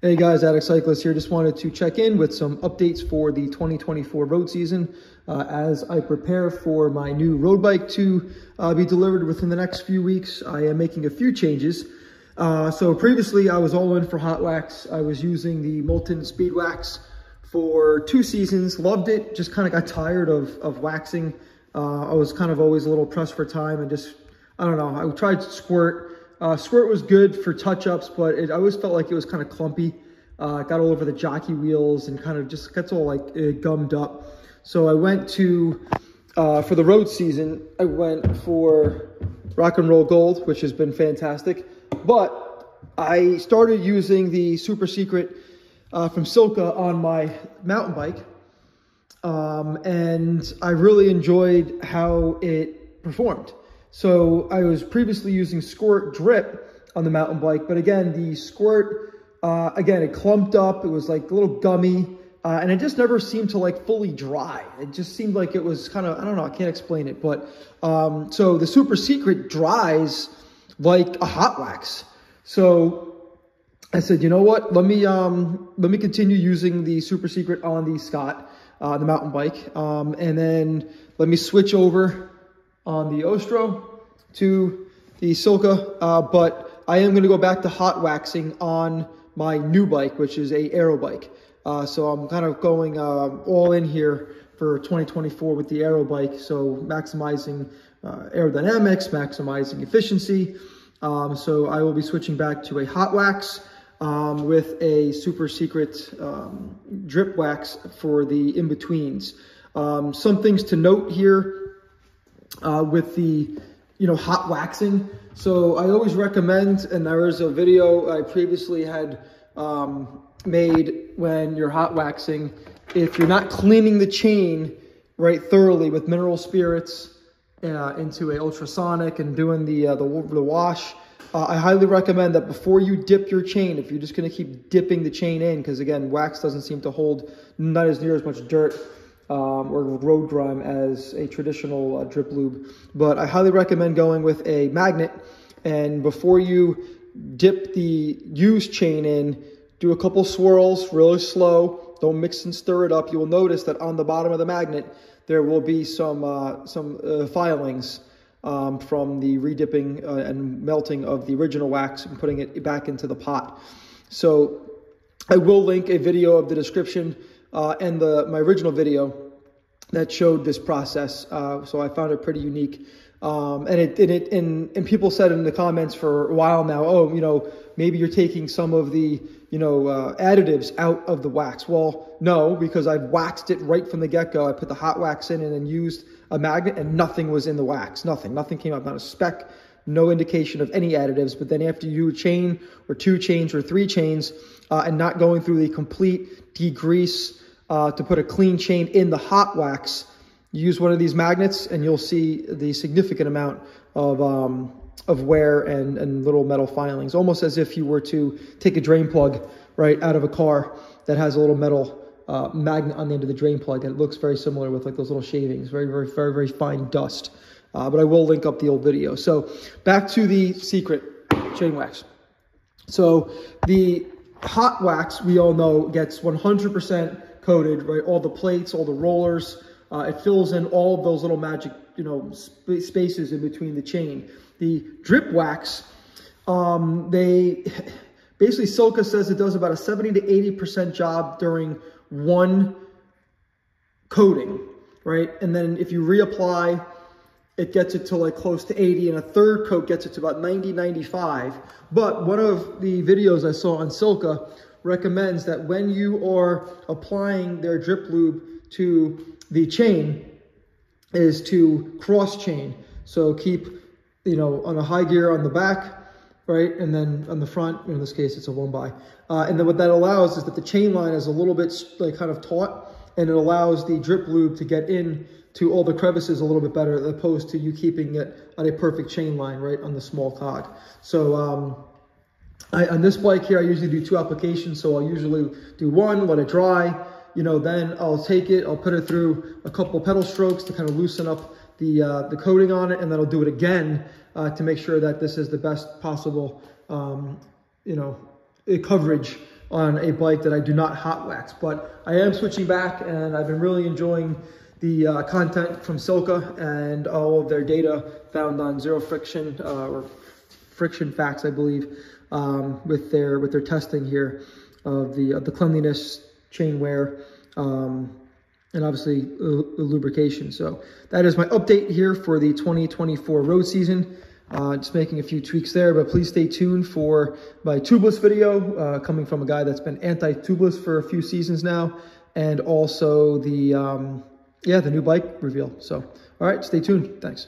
Hey guys, Addict Cyclist here. Just wanted to check in with some updates for the 2024 road season as I prepare for my new road bike to be delivered within the next few weeks. I am making a few changes. So previously I was all in for hot wax. I was using the Molten Speed Wax for 2 seasons, loved it, just kind of got tired of waxing. I was kind of always a little pressed for time and just, I don't know, I tried Squirt. Squirt was good for touch-ups, but I always felt like it was kind of clumpy. It got all over the jockey wheels and kind of just gets all like gummed up. So I went to, for the road season, I went for Rock and Roll Gold, which has been fantastic. But I started using the Super Secret from Silca on my mountain bike. And I really enjoyed how it performed. So I was previously using Squirt Drip on the mountain bike, but again, the Squirt, again, it clumped up. It was like a little gummy, and it just never seemed to like fully dry. It just seemed like it was kind of, I don't know, I can't explain it, but so the Super Secret dries like a hot wax. So I said, you know what? Let me continue using the Super Secret on the Scott, the mountain bike, and then let me switch over on the Ostro to the Silca, but I am going to go back to hot waxing on my new bike, which is a aero bike. So I'm kind of going all in here for 2024 with the aero bike, so maximizing aerodynamics, maximizing efficiency. So I will be switching back to a hot wax with a Super Secret drip wax for the in-betweens. Some things to note here with the, hot waxing. So I always recommend, and there is a video I previously had made when you're hot waxing, if you're not cleaning the chain right thoroughly with mineral spirits into a ultrasonic and doing the wash, I highly recommend that before you dip your chain, if you're just going to keep dipping the chain in, because again, wax doesn't seem to hold not as near as much dirt or road grime as a traditional drip lube. But I highly recommend going with a magnet, and before you dip the used chain in, do a couple swirls really slow. Don't mix and stir it up. You will notice that on the bottom of the magnet there will be some filings from the redipping and melting of the original wax and putting it back into the pot. So I will link a video of the description and my original video that showed this process. So I found it pretty unique. And people said in the comments for a while now, oh, maybe you're taking some of the, additives out of the wax. Well, no, because I waxed it right from the get-go. I put the hot wax in and then used a magnet, and nothing was in the wax. Nothing came out, not a speck, no indication of any additives. But then after you do a chain or 2 chains or 3 chains and not going through the complete degrease to put a clean chain in the hot wax, you use one of these magnets and you'll see the significant amount of wear and little metal filings, almost as if you were to take a drain plug right out of a car that has a little metal magnet on the end of the drain plug, and it looks very similar with like those little shavings, very fine dust. But I will link up the old video. So back to the Secret chain wax. So the hot wax, we all know, gets 100% coated, right? All the plates, all the rollers, it fills in all of those little magic, spaces in between the chain. The drip wax, basically Silca says it does about a 70 to 80% job during one coating, right? And then if you reapply, it gets it to like close to 80, and a third coat gets it to about 90, 95. But one of the videos I saw on Silca recommends that when you are applying their drip lube to the chain is to cross chain. So keep, on a high gear on the back, right? And then on the front, in this case, it's a 1x. And then what that allows is that the chain line is a little bit like kind of taut, and it allows the drip lube to get in to all the crevices a little bit better, as opposed to you keeping it on a perfect chain line, right, on the small cog. So on this bike here, I usually do 2 applications. So I'll usually do 1, let it dry, then I'll take it, I'll put it through a couple pedal strokes to kind of loosen up the coating on it, and then I'll do it again to make sure that this is the best possible, coverage on a bike that I do not hot wax. But I am switching back, and I've been really enjoying the content from Silca and all of their data found on Zero Friction or Friction Facts, I believe, with their testing here of the cleanliness, chain wear, and obviously the lubrication. So that is my update here for the 2024 road season. Just making a few tweaks there, but please stay tuned for my tubeless video coming from a guy that's been anti-tubeless for a few seasons now, and also the new bike reveal. So, all right, stay tuned. Thanks.